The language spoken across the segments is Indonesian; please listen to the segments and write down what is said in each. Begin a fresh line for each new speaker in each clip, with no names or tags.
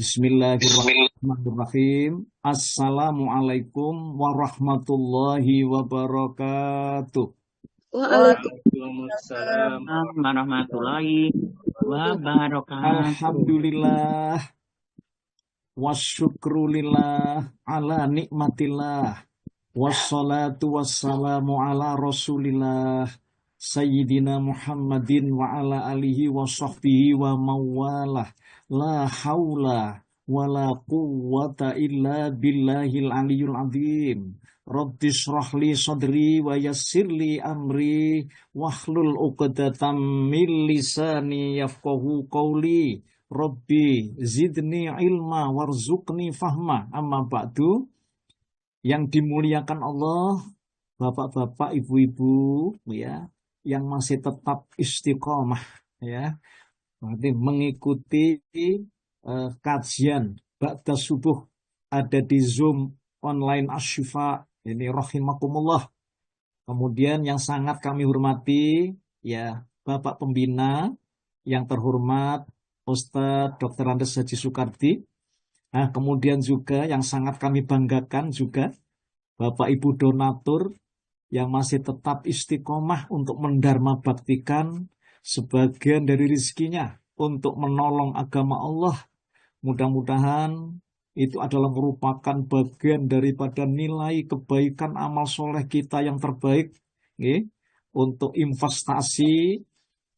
Bismillah.
Bismillahirrahmanirrahim. Assalamualaikum warahmatullahi wabarakatuh.
Waalaikumsalam
Warahmatullahi wabarakatuh.
Alhamdulillah wasyukrulillah ala nikmatillah wassalatu wassalamu ala rasulillah Sayyidina Muhammadin wa ala alihi wa sahbihi wa mawalah la haula wa la quwwata illa billahil aliyul azim. Rabbi shrah li sadri wa yassir li amri wahlul uqdatam min lisani yafqahu qawli. Rabbi zidni ilma warzuqni fahma. Amma ba'du. Yang dimuliakan Allah, bapak-bapak, ibu-ibu, ya, yang masih tetap istiqomah, ya, berarti mengikuti kajian ba'da subuh ada di Zoom online Asyifa ini rahimakumullah. Kemudian yang sangat kami hormati, ya, Bapak Pembina yang terhormat Ustadz Dr. Andes Haji Soekardi. Nah, kemudian juga yang sangat kami banggakan juga Bapak Ibu donatur yang masih tetap istiqomah untuk mendharma baktikan sebagian dari rizkinya untuk menolong agama Allah. Mudah-mudahan itu adalah merupakan bagian daripada nilai kebaikan amal soleh kita yang terbaik, ya, untuk investasi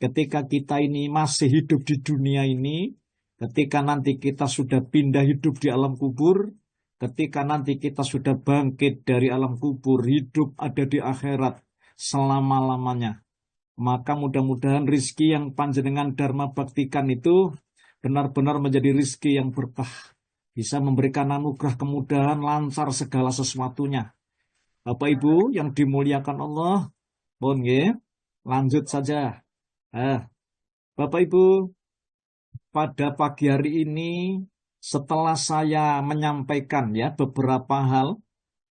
ketika kita ini masih hidup di dunia ini, ketika nanti kita sudah pindah hidup di alam kubur, ketika nanti kita sudah bangkit dari alam kubur, hidup ada di akhirat selama-lamanya. Maka mudah-mudahan rizki yang panjenengan dharma baktikan itu benar-benar menjadi rizki yang berkah. Bisa memberikan anugerah kemudahan, lancar segala sesuatunya. Bapak Ibu yang dimuliakan Allah, mohon ya, lanjut saja. Bapak Ibu, pada pagi hari ini setelah saya menyampaikan ya beberapa hal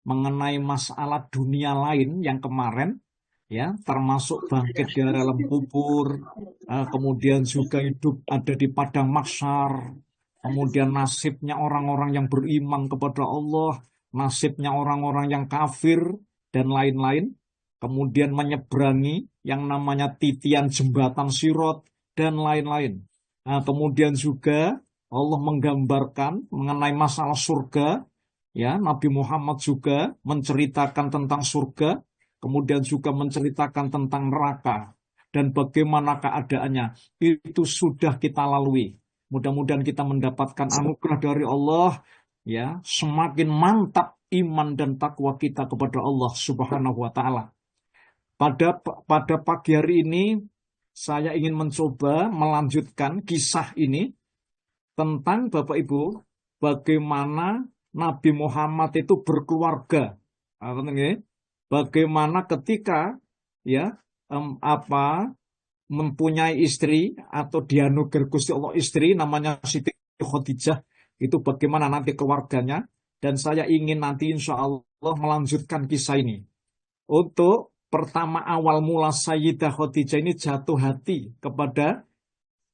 mengenai masalah dunia lain yang kemarin, ya, termasuk bangkit dari alam kubur, kemudian juga hidup ada di padang mahsyar, kemudian nasibnya orang-orang yang beriman kepada Allah, nasibnya orang-orang yang kafir dan lain-lain, kemudian menyeberangi yang namanya titian jembatan Sirot dan lain-lain. Nah, kemudian juga Allah menggambarkan mengenai masalah surga, ya, Nabi Muhammad juga menceritakan tentang surga, kemudian juga menceritakan tentang neraka dan bagaimana keadaannya. Itu sudah kita lalui. Mudah-mudahan kita mendapatkan anugerah dari Allah, ya, semakin mantap iman dan takwa kita kepada Allah Subhanahu wa taala. Pada pagi hari ini saya ingin mencoba melanjutkan kisah ini tentang Bapak Ibu bagaimana Nabi Muhammad itu berkeluarga. Bagaimana ketika, ya, mempunyai istri atau dianugerah Gusti Allah istri namanya Siti Khadijah, itu bagaimana nanti keluarganya, dan saya ingin nanti insya Allah melanjutkan kisah ini. Untuk pertama awal mula Sayyidah Khadijah ini jatuh hati kepada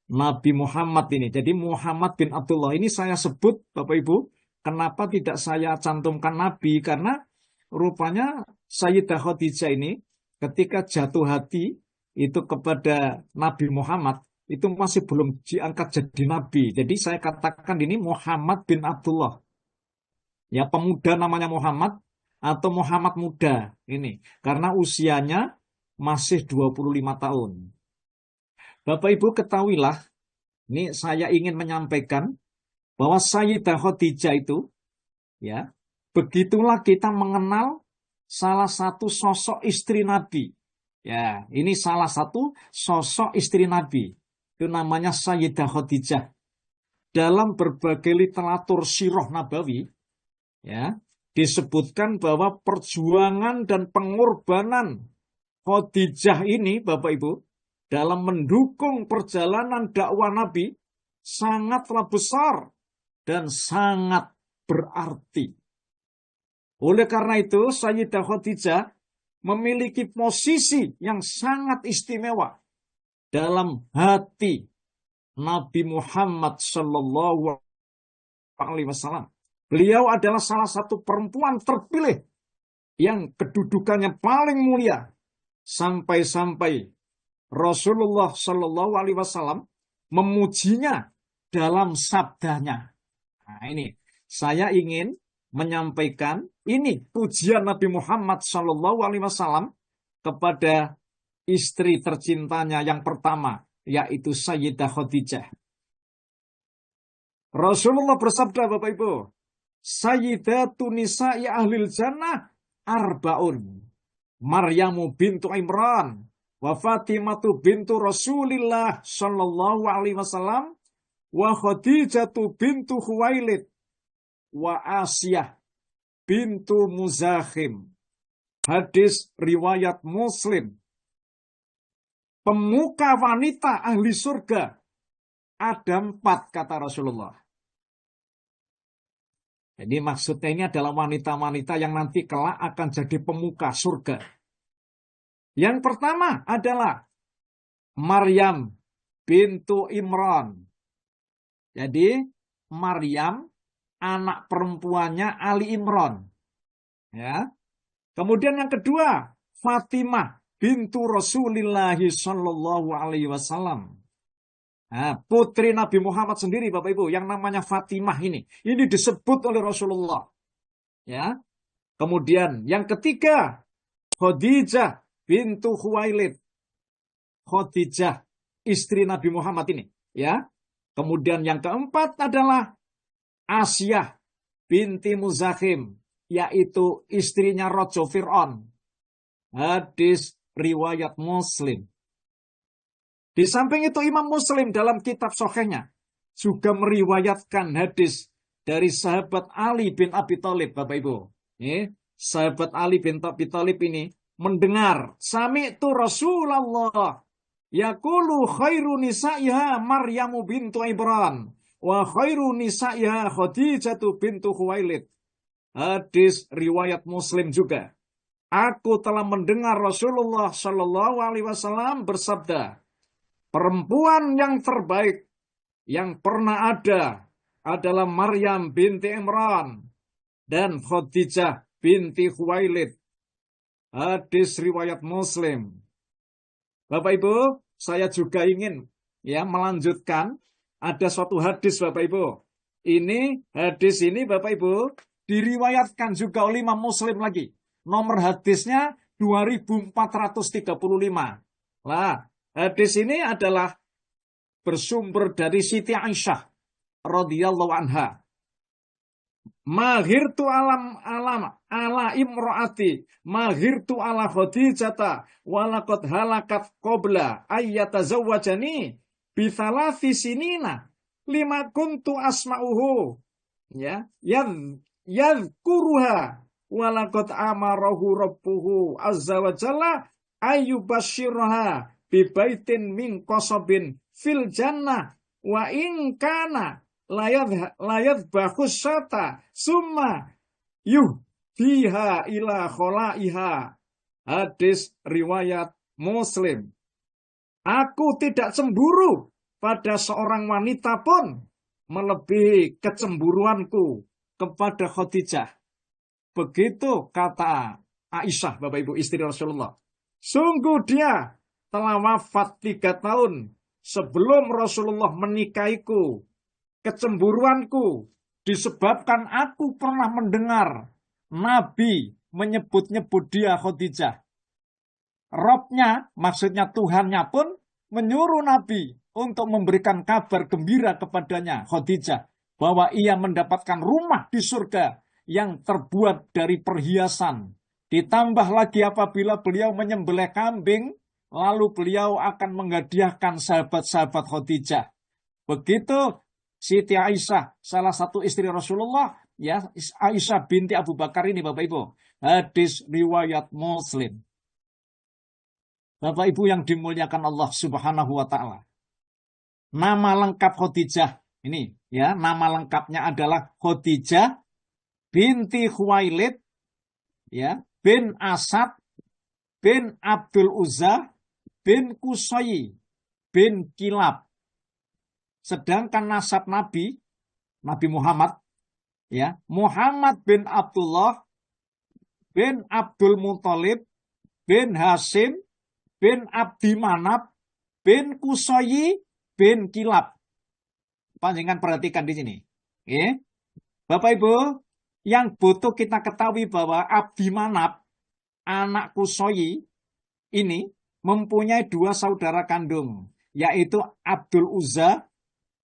Nabi Muhammad ini. Jadi Muhammad bin Abdullah ini saya sebut Bapak Ibu, kenapa tidak saya cantumkan Nabi? Karena rupanya Sayyidah Khadijah ini ketika jatuh hati itu kepada Nabi Muhammad, itu masih belum diangkat jadi Nabi. Jadi saya katakan ini Muhammad bin Abdullah. Ya, pemuda namanya Muhammad atau Muhammad muda ini. Karena usianya masih 25 tahun. Bapak Ibu ketahuilah, ini saya ingin menyampaikan bahwa Sayyidah Khadijah itu, ya, begitulah kita mengenal salah satu sosok istri Nabi. Ya, ini salah satu sosok istri Nabi. Itu namanya Sayyidah Khadijah. Dalam berbagai literatur sirah nabawi, ya, disebutkan bahwa perjuangan dan pengorbanan Khadijah ini, Bapak Ibu, dalam mendukung perjalanan dakwah Nabi sangatlah besar dan sangat berarti. Oleh karena itu, Sayyidah Khadijah memiliki posisi yang sangat istimewa dalam hati Nabi Muhammad Sallallahu Alaihi Wasallam. Beliau adalah salah satu perempuan terpilih yang kedudukannya paling mulia sampai-sampai Rasulullah Shallallahu Alaihi Wasallam memujinya dalam sabdanya. Nah, ini saya ingin menyampaikan ini pujian Nabi Muhammad Shallallahu Alaihi Wasallam kepada istri tercintanya yang pertama, yaitu Sayyidah Khadijah. Rasulullah bersabda, Bapak Ibu, Sayyidatu nisa'i ahlil jannah arbaun. Maryamu bintu Imran, wa Fatimatu bintu Rasulillah sallallahu alaihi wasallam, wa Khadijatu bintu Khuwailid, wa Asiyah bintu Muzakhim. Hadis riwayat Muslim. Pemuka wanita ahli surga ada 4, kata Rasulullah. Jadi maksudnya ini adalah wanita-wanita yang nanti kelak akan jadi pemuka surga. Yang pertama adalah Maryam bintu Imran. Jadi Maryam anak perempuannya Ali Imran. Ya. Kemudian yang kedua Fatimah bintu Rasulillah sallallahu alaihi wasallam. Nah, putri Nabi Muhammad sendiri, Bapak Ibu, yang namanya Fatimah ini disebut oleh Rasulullah. Ya. Kemudian yang ketiga, Khadijah bintu Khuwailid. Khadijah, istri Nabi Muhammad ini. Ya. Kemudian yang keempat adalah Asiyah binti Muzakhim, yaitu istrinya Raja Fir'aun. Hadis riwayat Muslim. Di samping itu Imam Muslim dalam kitab Sahihnya juga meriwayatkan hadis dari sahabat Ali bin Abi Thalib, Bapak Ibu. Sahabat Ali bin Abi Thalib ini mendengar, sami'tu Rasulullah yaqulu khairu nisa'iha Maryamu bintu Imran wa khairu nisa'iha Khadijatu bintu Khuwailid. Hadis riwayat Muslim juga. Aku telah mendengar Rasulullah Shallallahu Alaihi Wasallam bersabda, perempuan yang terbaik yang pernah ada adalah Maryam binti Imran dan Khadijah binti Khuwailid. Hadis riwayat Muslim. Bapak Ibu, saya juga ingin melanjutkan. Ada suatu hadis, Bapak Ibu. Hadis ini Bapak Ibu diriwayatkan juga oleh Imam Muslim lagi. Nomor hadisnya 2435. Nah, hadis ini adalah bersumber dari Siti Aisyah radhiyallahu anha. Mahirtu ala imro'ati, mahirtu ala Khadijata, walakot halakat qobla ayyatazawwajani bithalathi sinina lima kuntu asma'uhu yadhkuruha walakot amarahu rabbuhu azza wa jalla ayyubashirha bibaitin min qasabin fil jannah wa in kana layad bakhus syata summa yuhdiha ila kholaiha. Hadis riwayat Muslim. Aku tidak cemburu pada seorang wanita pun melebihi kecemburuanku kepada Khadijah. Begitu kata Aisyah, Bapak Ibu, istri Rasulullah. Sungguh dia telah wafat 3 tahun sebelum Rasulullah menikahiku. Kecemburuanku disebabkan aku pernah mendengar Nabi menyebut-nyebut dia Khadijah. Robnya, maksudnya Tuhannya pun menyuruh Nabi untuk memberikan kabar gembira kepadanya, Khadijah, bahwa ia mendapatkan rumah di surga yang terbuat dari perhiasan. Ditambah lagi apabila beliau menyembelih kambing, lalu beliau akan menghadiahkan sahabat-sahabat Khadijah. Begitu Siti Aisyah, salah satu istri Rasulullah, Aisyah binti Abu Bakar ini, Bapak Ibu. Hadis riwayat Muslim. Bapak Ibu yang dimuliakan Allah Subhanahu wa taala. Nama lengkap Khadijah ini, nama lengkapnya adalah Khadijah binti Khuwailid, bin Asad bin Abdul Uzza bin Qusay bin Kilab. Sedangkan nasab Nabi Muhammad ya, Muhammad bin Abdullah bin Abdul Muthalib bin Hashim bin Abdi Manaf bin Kusoyi bin Kilab. Panjenengan perhatikan di sini. Ya. Bapak Ibu, yang butuh kita ketahui bahwa Abdi Manaf, anak Kusoyi, ini mempunyai dua saudara kandung, yaitu Abdul Uzza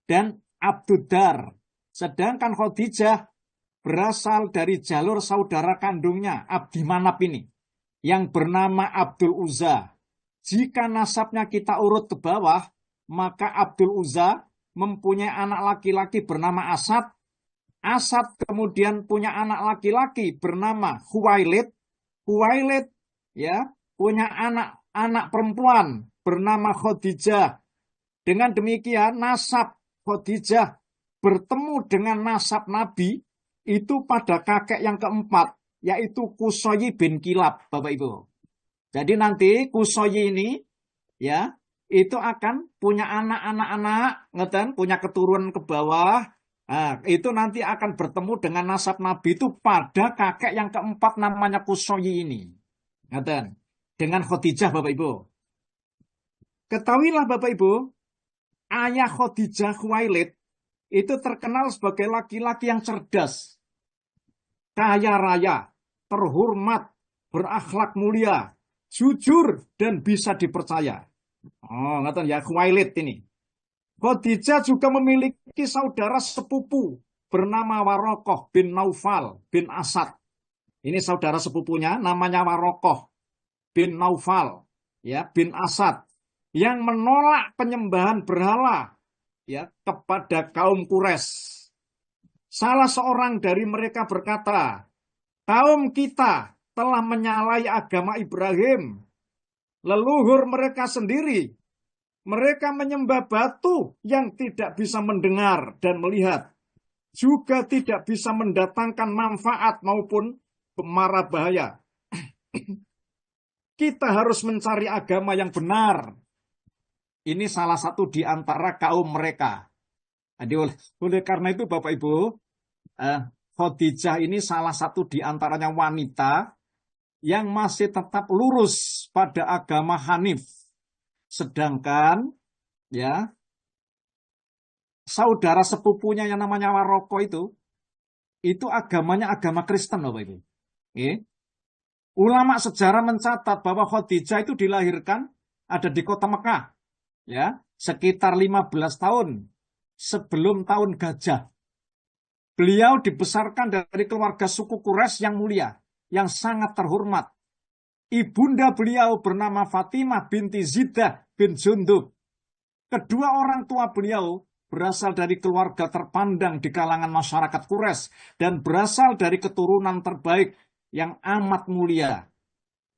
dan Abdudar. Sedangkan Khadijah berasal dari jalur saudara kandungnya, Abdi Manaf ini, yang bernama Abdul Uzza. Jika nasabnya kita urut ke bawah, maka Abdul Uzza mempunyai anak laki-laki bernama Asad. Asad kemudian punya anak laki-laki bernama Huwailid. Huwailid ya punya anak perempuan bernama Khadijah. Dengan demikian nasab Khadijah bertemu dengan nasab Nabi itu pada kakek yang keempat, yaitu Kusoyi bin Kilab, Bapak Ibu. Jadi nanti Kusoyi ini ya itu akan punya anak-anak, ngeten, punya keturunan ke bawah. Nah, itu nanti akan bertemu dengan nasab Nabi itu pada kakek yang keempat namanya Kusoyi ini. Ngeten. Dengan Khadijah, Bapak Ibu. Ketahuilah Bapak Ibu, ayah Khadijah Khuwailid itu terkenal sebagai laki-laki yang cerdas, kaya raya, terhormat, berakhlak mulia, jujur, dan bisa dipercaya. Oh, ngeten ya, Khuwailid ini. Khadijah juga memiliki saudara sepupu bernama Warokoh bin Naufal bin Asad. Ini saudara sepupunya namanya Warokoh bin Naufal ya bin Asad yang menolak penyembahan berhala ya kepada kaum Quraisy. Salah seorang dari mereka berkata, kaum kita telah menyalahi agama Ibrahim, leluhur mereka sendiri. Mereka menyembah batu yang tidak bisa mendengar dan melihat, juga tidak bisa mendatangkan manfaat maupun mara bahaya. Kita harus mencari agama yang benar. Ini salah satu di antara kaum mereka. Jadi oleh karena itu Bapak Ibu, Khadijah ini salah satu di antaranya wanita yang masih tetap lurus pada agama Hanif. Sedangkan ya saudara sepupunya yang namanya Waroko itu agamanya agama Kristen, Bapak Ibu. Ulama sejarah mencatat bahwa Khadijah itu dilahirkan ada di kota Mekah, ya, sekitar 15 tahun sebelum tahun gajah. Beliau dibesarkan dari keluarga suku Quraisy yang mulia, yang sangat terhormat. Ibunda beliau bernama Fatimah binti Zidah bin Jundub. Kedua orang tua beliau berasal dari keluarga terpandang di kalangan masyarakat Quraisy dan berasal dari keturunan terbaik yang amat mulia.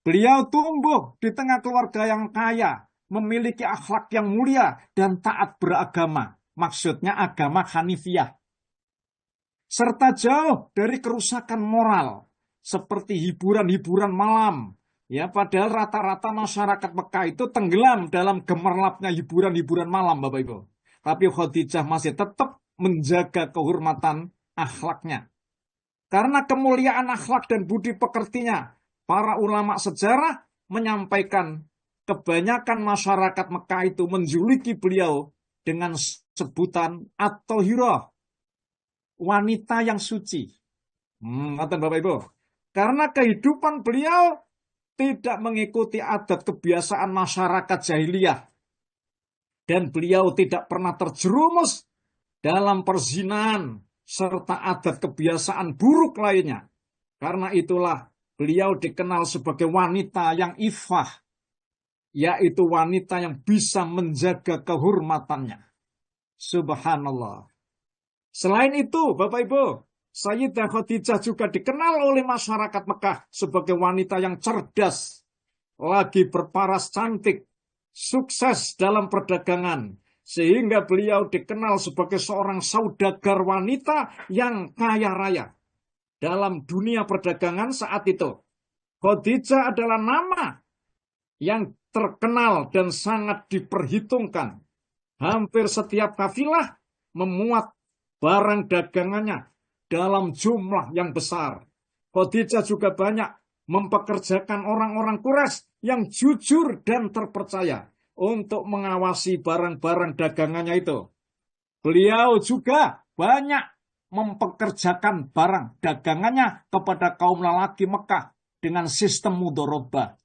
Beliau tumbuh di tengah keluarga yang kaya, memiliki akhlak yang mulia dan taat beragama. Maksudnya agama Hanifiyah. Serta jauh dari kerusakan moral, seperti hiburan-hiburan malam. Ya, padahal rata-rata masyarakat Mekah itu tenggelam dalam gemerlapnya hiburan-hiburan malam, Bapak Ibu. Tapi Khadijah masih tetap menjaga kehormatan akhlaknya. Karena kemuliaan akhlak dan budi pekertinya, para ulama sejarah menyampaikan kebanyakan masyarakat Mekah itu menjuluki beliau dengan sebutan At-Thahirah, wanita yang suci. Ngerti Bapak Ibu? Karena kehidupan beliau tidak mengikuti adat kebiasaan masyarakat jahiliyah. Dan beliau tidak pernah terjerumus dalam perzinahan serta adat kebiasaan buruk lainnya. Karena itulah beliau dikenal sebagai wanita yang iffah, yaitu wanita yang bisa menjaga kehormatannya. Subhanallah. Selain itu, Bapak Ibu, Sayyidah Khadijah juga dikenal oleh masyarakat Mekah sebagai wanita yang cerdas, lagi berparas cantik, sukses dalam perdagangan, sehingga beliau dikenal sebagai seorang saudagar wanita yang kaya raya. Dalam dunia perdagangan saat itu, Khadijah adalah nama yang terkenal dan sangat diperhitungkan. Hampir setiap kafilah memuat barang dagangannya dalam jumlah yang besar. Khadijah juga banyak mempekerjakan orang-orang Quraisy yang jujur dan terpercaya untuk mengawasi barang-barang dagangannya itu. Beliau juga banyak mempekerjakan barang dagangannya kepada kaum lelaki Mekah dengan sistem mudharabah.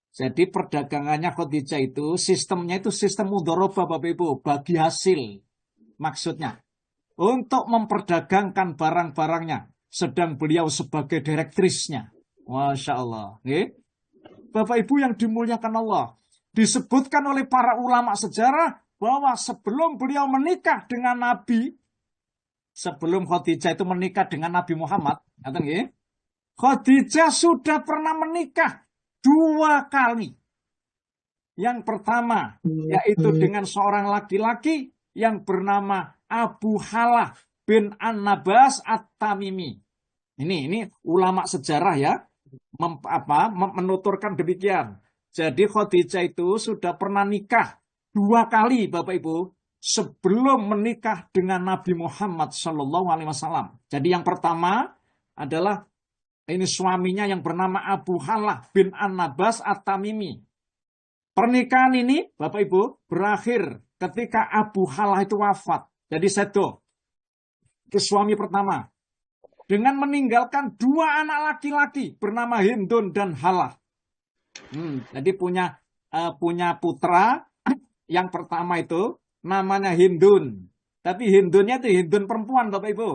Jadi perdagangannya Khadijah itu sistemnya itu sistem mudharabah Bapak Ibu, bagi hasil maksudnya untuk memperdagangkan barang-barangnya sedang beliau sebagai direktrisnya. Masya Allah. Bapak Ibu yang dimuliakan Allah, disebutkan oleh para ulama sejarah bahwa sebelum beliau menikah dengan Nabi, sebelum Khadijah itu menikah dengan Nabi Muhammad, Khadijah sudah pernah menikah 2 kali. Yang pertama yaitu dengan seorang laki-laki yang bernama Abu Halah bin An-Nabas At-Tamimi. Ini ulama sejarah ya, menuturkan demikian. Jadi Khadijah itu sudah pernah nikah 2 kali Bapak Ibu sebelum menikah dengan Nabi Muhammad SAW. Jadi yang pertama adalah ini suaminya yang bernama Abu Halah bin An-Nabas At-Tamimi. Pernikahan ini Bapak Ibu berakhir ketika Abu Halah itu wafat. Jadi sedo ke suami pertama dengan meninggalkan 2 anak laki-laki bernama Hindun dan Halah. Jadi punya putra yang pertama itu namanya Hindun. Tapi Hindunnya itu Hindun perempuan Bapak Ibu.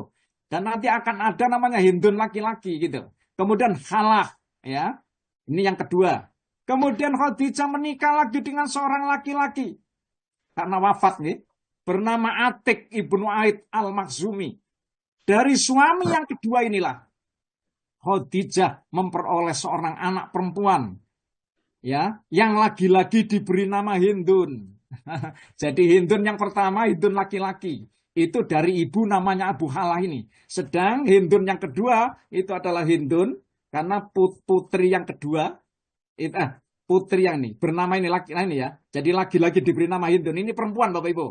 Dan nanti akan ada namanya Hindun laki-laki gitu. Kemudian Halah ya. Ini yang kedua. Kemudian Khadijah menikah lagi dengan seorang laki-laki karena wafat nih, bernama Atik ibnu Aid al-Makhzumi. Dari suami yang kedua inilah Khadijah memperoleh seorang anak perempuan ya, yang lagi-lagi diberi nama Hindun. Jadi Hindun yang pertama, Hindun laki-laki, itu dari ibu namanya Abu Halah ini. Sedang Hindun yang kedua itu adalah Hindun karena putri yang kedua putri yang ini bernama ini laki ini ya. Jadi lagi-lagi diberi nama Hindun. Ini perempuan Bapak Ibu.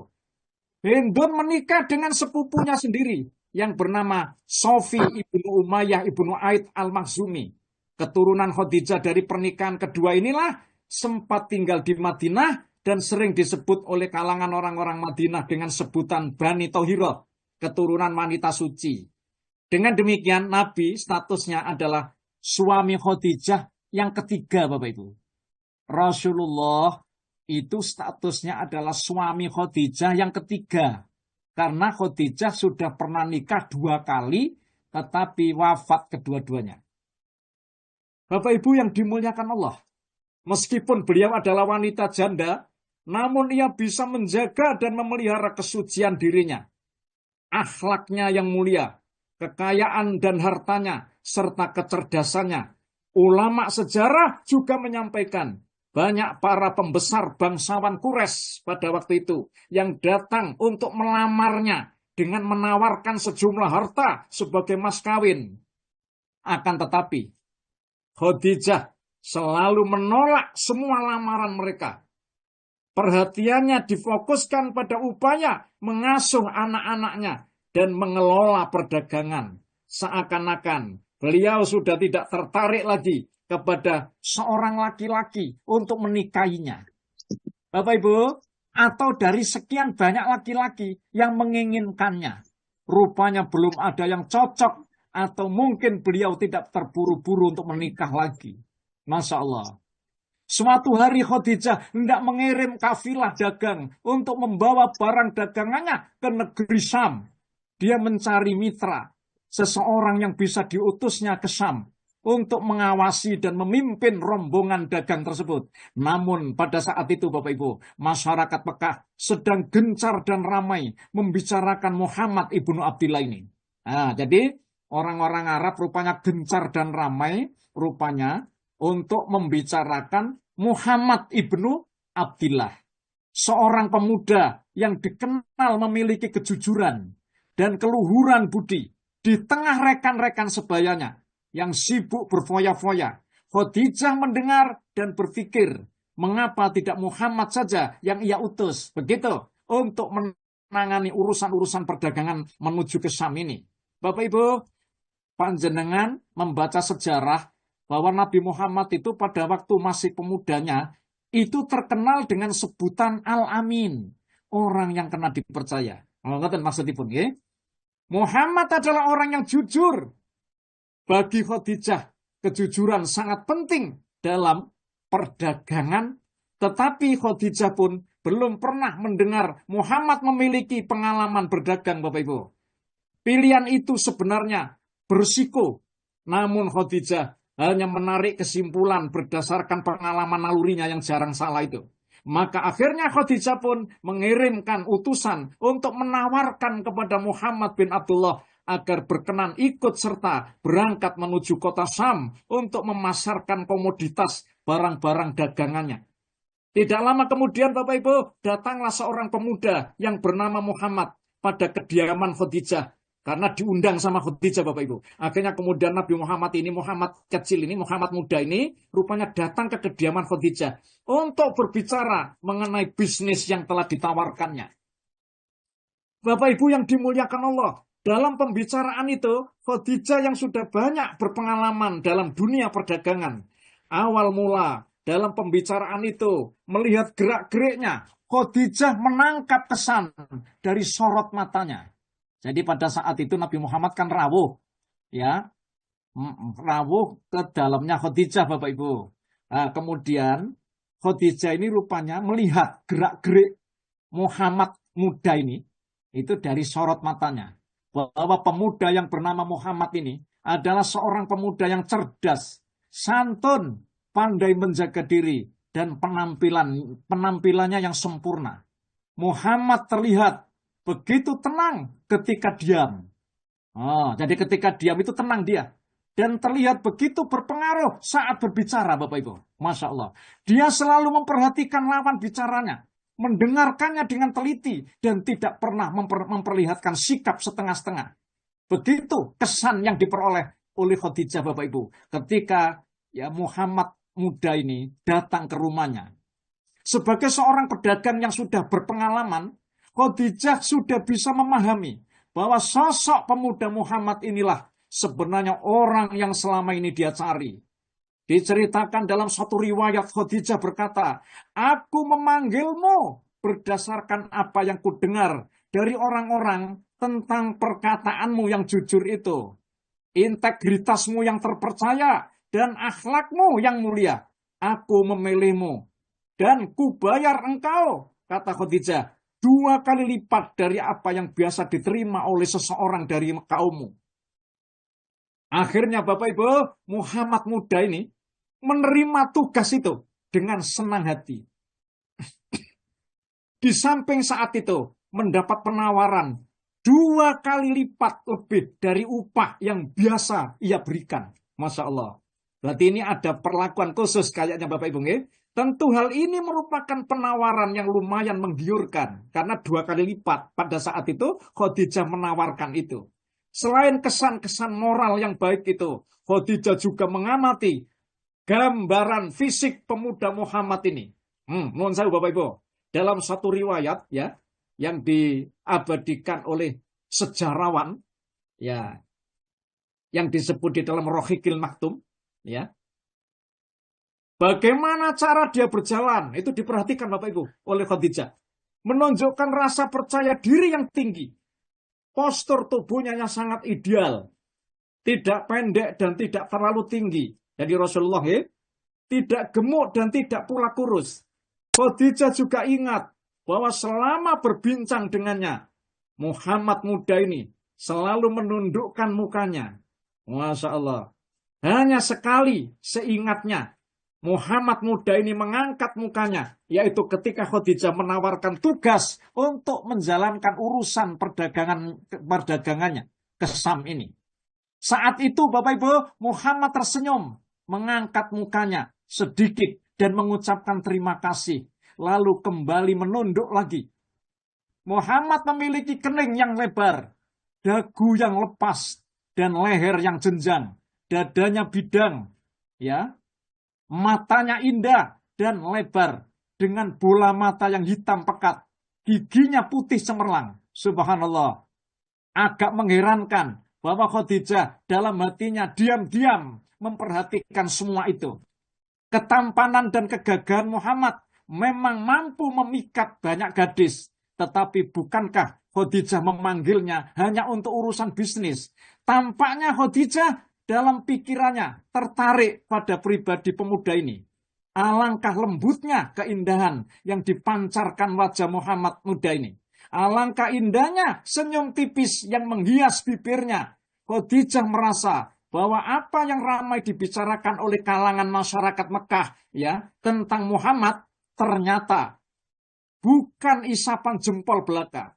Hindun menikah dengan sepupunya sendiri yang bernama Sofi ibnu Umayyah ibnu Aid al-Makhzumi. Keturunan Khadijah dari pernikahan kedua inilah sempat tinggal di Madinah dan sering disebut oleh kalangan orang-orang Madinah dengan sebutan Bani Thohiroh, keturunan wanita suci. Dengan demikian Nabi statusnya adalah suami Khadijah yang ketiga Bapak Ibu. Rasulullah itu statusnya adalah suami Khadijah yang ketiga. Karena Khadijah sudah pernah nikah 2 kali, tetapi wafat kedua-duanya. Bapak Ibu yang dimuliakan Allah, meskipun beliau adalah wanita janda, namun ia bisa menjaga dan memelihara kesucian dirinya. Akhlaknya yang mulia, kekayaan dan hartanya, serta kecerdasannya. Ulama sejarah juga menyampaikan, banyak para pembesar bangsawan Quraisy pada waktu itu yang datang untuk melamarnya dengan menawarkan sejumlah harta sebagai mas kawin. Akan tetapi, Khadijah selalu menolak semua lamaran mereka. Perhatiannya difokuskan pada upaya mengasuh anak-anaknya dan mengelola perdagangan. Seakan-akan beliau sudah tidak tertarik lagi kepada seorang laki-laki untuk menikahinya. Bapak Ibu, atau dari sekian banyak laki-laki yang menginginkannya, rupanya belum ada yang cocok atau mungkin beliau tidak terburu-buru untuk menikah lagi. Masya Allah. Suatu hari Khadijah hendak mengirim kafilah dagang untuk membawa barang dagangannya ke negeri Syam. Dia mencari mitra, seseorang yang bisa diutusnya ke Syam untuk mengawasi dan memimpin rombongan dagang tersebut. Namun pada saat itu Bapak Ibu, masyarakat Mekah sedang gencar dan ramai membicarakan Muhammad ibnu Abdillah ini. Nah, jadi orang-orang Arab rupanya gencar dan ramai rupanya untuk membicarakan Muhammad ibnu Abdillah. Seorang pemuda yang dikenal memiliki kejujuran dan keluhuran budi di tengah rekan-rekan sebayanya yang sibuk berfoya-foya. Khadijah mendengar dan berpikir, mengapa tidak Muhammad saja yang ia utus begitu untuk menangani urusan-urusan perdagangan menuju ke Syam ini. Bapak Ibu, panjenengan membaca sejarah bahwa Nabi Muhammad itu pada waktu masih pemudanya itu terkenal dengan sebutan Al-Amin, orang yang kena dipercaya. Ngoten maksudipun nggih. Muhammad adalah orang yang jujur. Bagi Khadijah, kejujuran sangat penting dalam perdagangan, tetapi Khadijah pun belum pernah mendengar Muhammad memiliki pengalaman berdagang, Bapak Ibu. Pilihan itu sebenarnya bersiko, namun Khadijah hanya menarik kesimpulan berdasarkan pengalaman nalurinya yang jarang salah itu. Maka akhirnya Khadijah pun mengirimkan utusan untuk menawarkan kepada Muhammad bin Abdullah agar berkenan ikut serta berangkat menuju kota Syam untuk memasarkan komoditas barang-barang dagangannya. Tidak lama kemudian Bapak Ibu, datanglah seorang pemuda yang bernama Muhammad pada kediaman Khadijah. Karena diundang sama Khadijah Bapak Ibu. Akhirnya kemudian Nabi Muhammad ini, Muhammad kecil ini, Muhammad muda ini, rupanya datang ke kediaman Khadijah untuk berbicara mengenai bisnis yang telah ditawarkannya. Bapak Ibu yang dimuliakan Allah, dalam pembicaraan itu, Khadijah yang sudah banyak berpengalaman dalam dunia perdagangan. Awal mula dalam pembicaraan itu, melihat gerak-geriknya, Khadijah menangkap kesan dari sorot matanya. Jadi pada saat itu Nabi Muhammad kan rawuh, ya, rawuh ke dalamnya Khadijah, Bapak Ibu. Nah, kemudian Khadijah ini rupanya melihat gerak-gerik Muhammad muda ini, itu dari sorot matanya. Bahwa pemuda yang bernama Muhammad ini adalah seorang pemuda yang cerdas, santun, pandai menjaga diri, dan penampilannya yang sempurna. Muhammad terlihat begitu tenang ketika diam. Jadi ketika diam itu tenang dia. Dan terlihat begitu berpengaruh saat berbicara, Bapak Ibu. Masya Allah. Dia selalu memperhatikan lawan bicaranya. Mendengarkannya dengan teliti. Dan tidak pernah memperlihatkan sikap setengah-setengah. Begitu kesan yang diperoleh oleh Khadijah, Bapak Ibu. Ketika ya Muhammad muda ini datang ke rumahnya. Sebagai seorang pedagang yang sudah berpengalaman, Khadijah sudah bisa memahami bahwa sosok pemuda Muhammad inilah sebenarnya orang yang selama ini dia cari. Diceritakan dalam satu riwayat Khadijah berkata, "Aku memanggilmu berdasarkan apa yang kudengar dari orang-orang tentang perkataanmu yang jujur itu, integritasmu yang terpercaya, dan akhlakmu yang mulia. Aku memilihmu dan kubayar engkau," kata Khadijah, "2 kali lipat dari apa yang biasa diterima oleh seseorang dari kaummu." Akhirnya Bapak Ibu, Muhammad muda ini menerima tugas itu dengan senang hati. Di samping saat itu mendapat penawaran 2 kali lipat lebih dari upah yang biasa ia berikan. Masya Allah. Berarti ini ada perlakuan khusus kayaknya Bapak Ibu. Tentu hal ini merupakan penawaran yang lumayan menggiurkan. Karena 2 kali lipat pada saat itu Khadijah menawarkan itu. Selain kesan-kesan moral yang baik itu, Khadijah juga mengamati gambaran fisik pemuda Muhammad ini. Mohon saya Bapak Ibu. Dalam satu riwayat ya yang diabadikan oleh sejarawan ya yang disebut di dalam Rohiqil Maktum ya. Bagaimana cara dia berjalan, itu diperhatikan Bapak Ibu oleh Khadijah. Menunjukkan rasa percaya diri yang tinggi. Postur tubuhnya yang sangat ideal. Tidak pendek dan tidak terlalu tinggi. Jadi Rasulullah tidak gemuk dan tidak pula kurus. Khadijah juga ingat bahwa selama berbincang dengannya, Muhammad muda ini selalu menundukkan mukanya. Masya Allah. Hanya sekali seingatnya, Muhammad muda ini mengangkat mukanya, yaitu ketika Khadijah menawarkan tugas untuk menjalankan urusan perdagangannya ke Syam ini. Saat itu Bapak Ibu, Muhammad tersenyum, mengangkat mukanya sedikit dan mengucapkan terima kasih, lalu kembali menunduk lagi. Muhammad memiliki kening yang lebar, dagu yang lepas, dan leher yang jenjang, dadanya bidang, ya. Matanya indah dan lebar dengan bola mata yang hitam pekat. Giginya putih cemerlang. Subhanallah. Agak mengherankan bahwa Khadijah dalam hatinya diam-diam memperhatikan semua itu. Ketampanan dan kegagahan Muhammad memang mampu memikat banyak gadis. Tetapi bukankah Khadijah memanggilnya hanya untuk urusan bisnis? Tampaknya Khadijah dalam pikirannya tertarik pada pribadi pemuda ini. Alangkah lembutnya keindahan yang dipancarkan wajah Muhammad muda ini. Alangkah indahnya senyum tipis yang menghias bibirnya. Khadijah merasa bahwa apa yang ramai dibicarakan oleh kalangan masyarakat Mekah ya tentang Muhammad ternyata bukan isapan jempol belaka.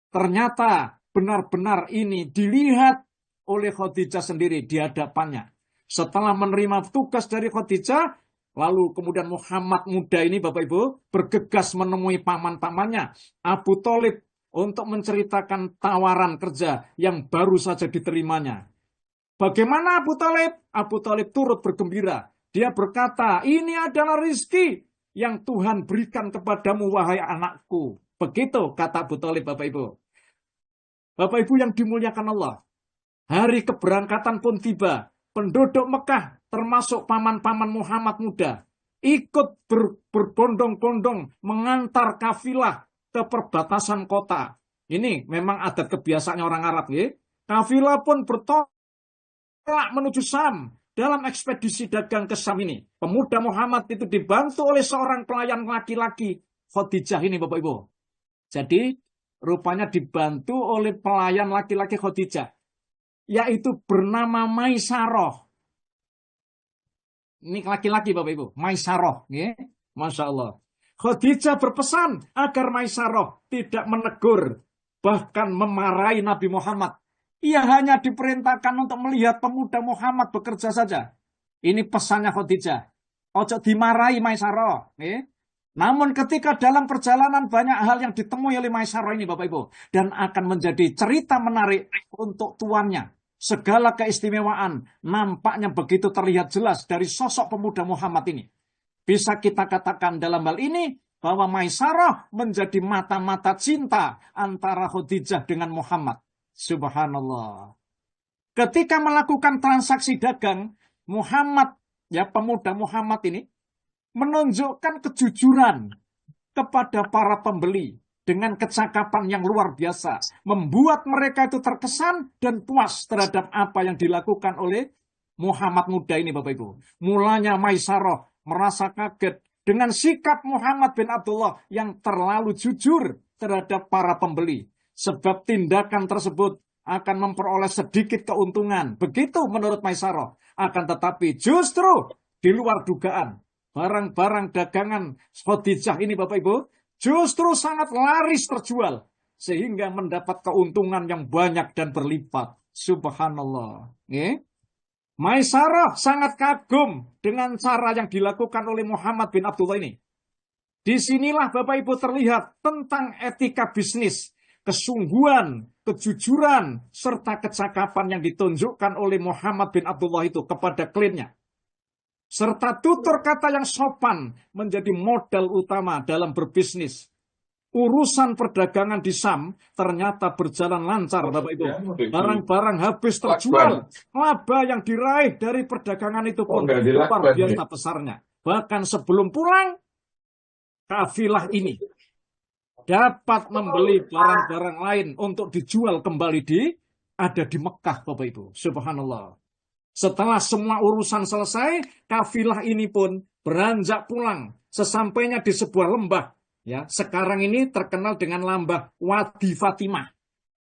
Ternyata benar-benar ini dilihat oleh Khadijah sendiri di hadapannya. Setelah menerima tugas dari Khadijah, lalu kemudian Muhammad muda ini Bapak Ibu bergegas menemui paman-pamannya Abu Thalib untuk menceritakan tawaran kerja yang baru saja diterimanya. Bagaimana Abu Thalib? Abu Thalib turut bergembira. Dia berkata, ini adalah rizki yang Tuhan berikan kepadamu wahai anakku. Begitu kata Abu Thalib Bapak Ibu. Bapak Ibu yang dimuliakan Allah. Hari keberangkatan pun tiba. Penduduk Mekah termasuk paman-paman Muhammad muda ikut berbondong-bondong mengantar kafilah ke perbatasan kota. Ini memang adat kebiasaannya orang Arab. Ya. Kafilah pun bertolak menuju Sam dalam ekspedisi dagang ke Sam ini. Pemuda Muhammad itu dibantu oleh seorang pelayan laki-laki Khadijah ini Bapak Ibu. Jadi rupanya dibantu oleh pelayan laki-laki Khadijah. Yaitu bernama Maisaroh. Ini laki-laki Bapak Ibu. Maisaroh. Ya. Masya Allah. Khadijah berpesan agar Maisaroh tidak menegur. Bahkan memarahi Nabi Muhammad. Ia hanya diperintahkan untuk melihat pemuda Muhammad bekerja saja. Ini pesannya Khadijah. Ojo dimarahi Maisaroh. Ya. Namun ketika dalam perjalanan banyak hal yang ditemui oleh Maisaroh ini Bapak Ibu. Dan akan menjadi cerita menarik untuk tuannya. Segala keistimewaan nampaknya begitu terlihat jelas dari sosok pemuda Muhammad ini. Bisa kita katakan dalam hal ini bahwa Maisaroh menjadi mata-mata cinta antara Khadijah dengan Muhammad. Subhanallah. Ketika melakukan transaksi dagang, Muhammad, ya pemuda Muhammad ini, menunjukkan kejujuran kepada para pembeli dengan kecakapan yang luar biasa. Membuat mereka itu terkesan dan puas terhadap apa yang dilakukan oleh Muhammad muda ini Bapak Ibu. Mulanya Maisaroh merasa kaget dengan sikap Muhammad bin Abdullah yang terlalu jujur terhadap para pembeli. Sebab tindakan tersebut akan memperoleh sedikit keuntungan. Begitu menurut Maisaroh. Akan tetapi justru di luar dugaan. Barang-barang dagangan Khadijah ini Bapak Ibu justru sangat laris terjual. Sehingga mendapat keuntungan yang banyak dan berlipat. Subhanallah. Maisaroh sangat kagum dengan cara yang dilakukan oleh Muhammad bin Abdullah ini. Disinilah Bapak Ibu terlihat tentang etika bisnis. Kesungguhan, kejujuran, serta kecakapan yang ditunjukkan oleh Muhammad bin Abdullah itu kepada kliennya. Serta tutur kata yang sopan menjadi modal utama dalam berbisnis. Urusan perdagangan di Sam ternyata berjalan lancar, Bapak Ibu. Barang-barang habis terjual. Laba yang diraih dari perdagangan itu pun luar biasa besarnya. Bahkan sebelum pulang, kafilah ini dapat membeli barang-barang lain untuk dijual kembali ada di Mekah, Bapak Ibu. Subhanallah. Setelah semua urusan selesai, kafilah ini pun beranjak pulang. Sesampainya di sebuah lembah. Ya, sekarang ini terkenal dengan lembah Wadi Fatimah.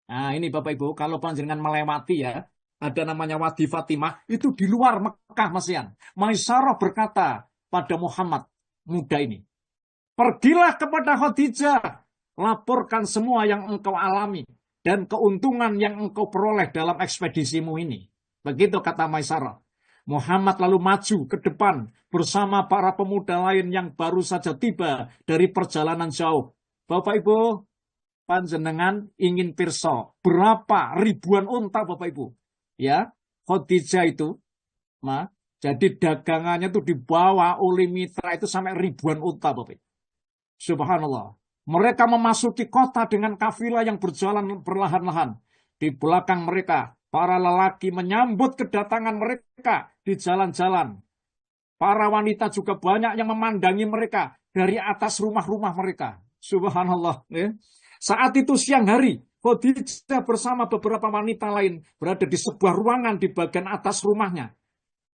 Nah, ini Bapak Ibu, kalau panjenengan melewati ya, ada namanya Wadi Fatimah, itu di luar Mekah Masian. Maisaroh berkata pada Muhammad muda ini, pergilah kepada Khadijah, laporkan semua yang engkau alami dan keuntungan yang engkau peroleh dalam ekspedisimu ini. Begitu kata Maisaroh. Muhammad lalu maju ke depan bersama para pemuda lain yang baru saja tiba dari perjalanan jauh. Bapak Ibu, panjenengan ingin pirsa berapa ribuan unta Bapak Ibu? Ya, Khadijah itu, jadi dagangannya itu dibawa oleh mitra itu sampai ribuan unta Bapak Ibu. Subhanallah. Mereka memasuki kota dengan kafilah yang berjalan perlahan-lahan. Di belakang mereka Para lelaki menyambut kedatangan mereka di jalan-jalan. Para wanita juga banyak yang memandangi mereka dari atas rumah-rumah mereka. Subhanallah. Ya. Saat itu siang hari, Khadijah bersama beberapa wanita lain berada di sebuah ruangan di bagian atas rumahnya.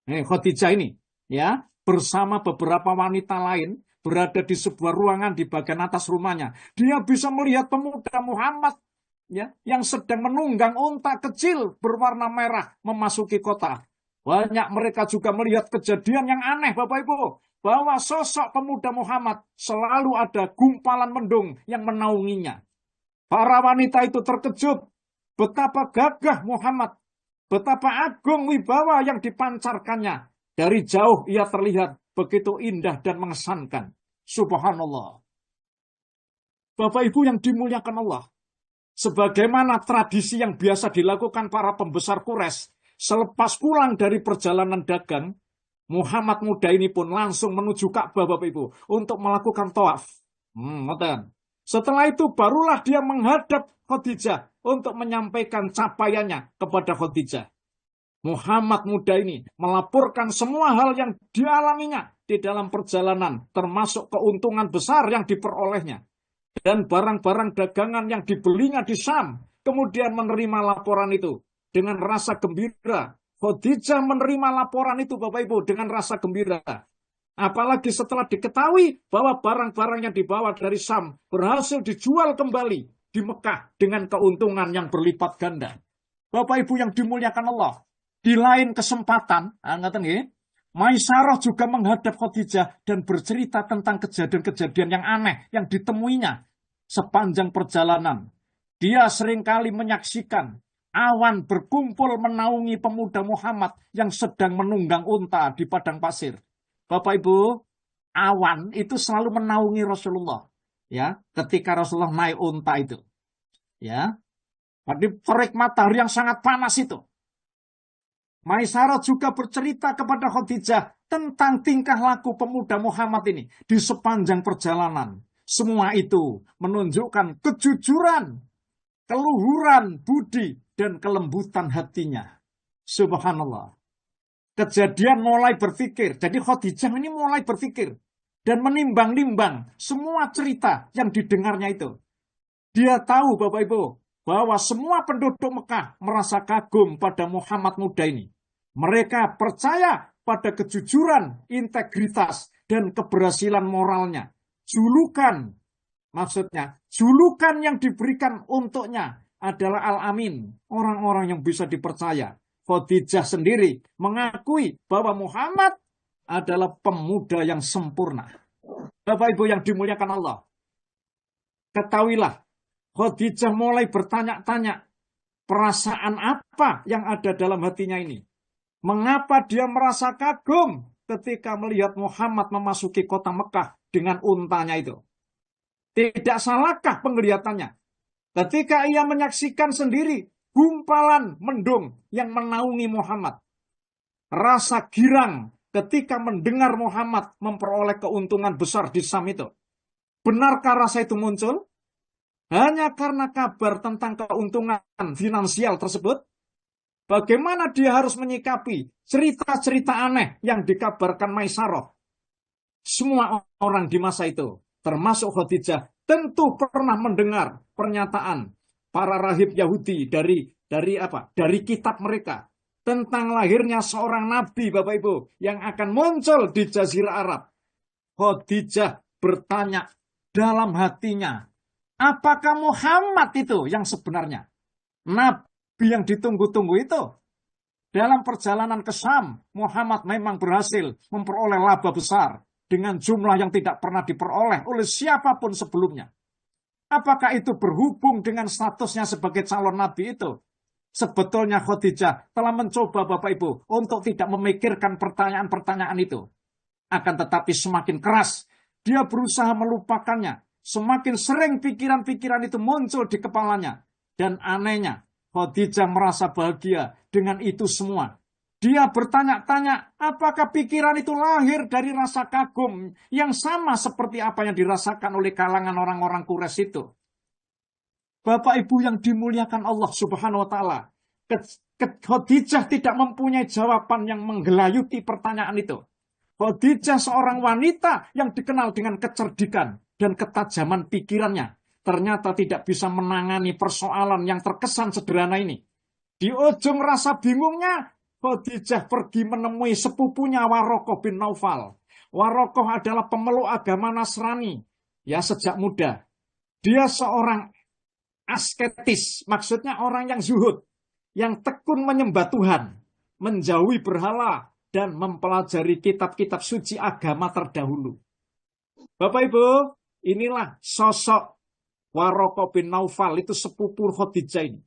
Khadijah ini, ya, bersama beberapa wanita lain berada di sebuah ruangan di bagian atas rumahnya. Dia bisa melihat pemuda Muhammad, ya, yang sedang menunggang unta kecil berwarna merah memasuki kota. Banyak mereka juga melihat kejadian yang aneh, Bapak Ibu, bahwa sosok pemuda Muhammad selalu ada gumpalan mendung yang menaunginya. Para wanita itu terkejut betapa gagah Muhammad, betapa agung wibawa yang dipancarkannya. Dari jauh ia terlihat begitu indah dan mengesankan. Subhanallah. Bapak Ibu yang dimuliakan Allah, sebagaimana tradisi yang biasa dilakukan para pembesar Quraisy, selepas pulang dari perjalanan dagang, Muhammad muda ini pun langsung menuju Ka'bah, Bapak Ibu, untuk melakukan tawaf. Setelah itu barulah dia menghadap Khadijah untuk menyampaikan capaiannya kepada Khadijah. Muhammad muda ini melaporkan semua hal yang dialaminya di dalam perjalanan, termasuk keuntungan besar yang diperolehnya dan barang-barang dagangan yang dibelinya di Syam. Kemudian menerima laporan itu dengan rasa gembira. Khadijah menerima laporan itu, Bapak Ibu, dengan rasa gembira. Apalagi setelah diketahui bahwa barang-barang yang dibawa dari Syam berhasil dijual kembali di Mekah dengan keuntungan yang berlipat ganda. Bapak Ibu yang dimuliakan Allah, di lain kesempatan, Maisarah juga menghadap Khadijah dan bercerita tentang kejadian-kejadian yang aneh yang ditemuinya sepanjang perjalanan. Dia seringkali menyaksikan awan berkumpul menaungi pemuda Muhammad yang sedang menunggang unta di padang pasir. Bapak Ibu, awan itu selalu menaungi Rasulullah, ya, ketika Rasulullah naik unta itu, ya, di terik matahari yang sangat panas itu. Maisarah juga bercerita kepada Khadijah tentang tingkah laku pemuda Muhammad ini di sepanjang perjalanan. Semua itu menunjukkan kejujuran, keluhuran budi, dan kelembutan hatinya. Subhanallah. Kejadian mulai berpikir. Jadi Khadijah ini mulai berpikir dan menimbang-nimbang semua cerita yang didengarnya itu. Dia tahu, Bapak Ibu, bahwa semua penduduk Mekah merasa kagum pada Muhammad muda ini. Mereka percaya pada kejujuran, integritas, dan keberhasilan moralnya. Julukan yang diberikan untuknya adalah Al-Amin, orang-orang yang bisa dipercaya. Khadijah sendiri mengakui bahwa Muhammad adalah pemuda yang sempurna. Bapak Ibu yang dimuliakan Allah, ketahuilah, Khadijah mulai bertanya-tanya perasaan apa yang ada dalam hatinya ini. Mengapa dia merasa kagum ketika melihat Muhammad memasuki kota Mekah dengan untanya itu? Tidak salahkah penglihatannya ketika ia menyaksikan sendiri gumpalan mendung yang menaungi Muhammad. Rasa girang ketika mendengar Muhammad memperoleh keuntungan besar di Syam itu. Benarkah rasa itu muncul? Hanya karena kabar tentang keuntungan finansial tersebut? Bagaimana dia harus menyikapi cerita-cerita aneh yang dikabarkan Maisarah? Semua orang di masa itu, termasuk Khadijah, tentu pernah mendengar pernyataan para rahib Yahudi dari kitab mereka tentang lahirnya seorang nabi, Bapak Ibu, yang akan muncul di Jazirah Arab. Khadijah bertanya dalam hatinya, apakah Muhammad itu yang sebenarnya? Nabi yang ditunggu-tunggu itu. Dalam perjalanan ke Syam, Muhammad memang berhasil memperoleh laba besar dengan jumlah yang tidak pernah diperoleh oleh siapapun sebelumnya. Apakah itu berhubung dengan statusnya sebagai calon nabi itu? Sebetulnya Khadijah telah mencoba, Bapak Ibu, untuk tidak memikirkan pertanyaan-pertanyaan itu. Akan tetapi semakin keras dia berusaha melupakannya. Semakin sering pikiran-pikiran itu muncul di kepalanya. Dan anehnya, Khadijah merasa bahagia dengan itu semua. Dia bertanya-tanya, apakah pikiran itu lahir dari rasa kagum yang sama seperti apa yang dirasakan oleh kalangan orang-orang Quraisy itu. Bapak Ibu yang dimuliakan Allah Subhanahu wa Ta'ala, Khadijah tidak mempunyai jawaban yang menggelayuti pertanyaan itu. Khadijah seorang wanita yang dikenal dengan kecerdikan dan ketajaman pikirannya. Ternyata tidak bisa menangani persoalan yang terkesan sederhana ini. Di ujung rasa bingungnya, Khadijah pergi menemui sepupunya Warokoh bin Naufal. Warokoh adalah pemeluk agama Nasrani. Ya, sejak muda. Dia seorang asketis, maksudnya orang yang zuhud, yang tekun menyembah Tuhan, menjauhi berhala, dan mempelajari kitab-kitab suci agama terdahulu. Bapak Ibu, inilah sosok Warokoh bin Naufal, itu sepupu Khadijah ini.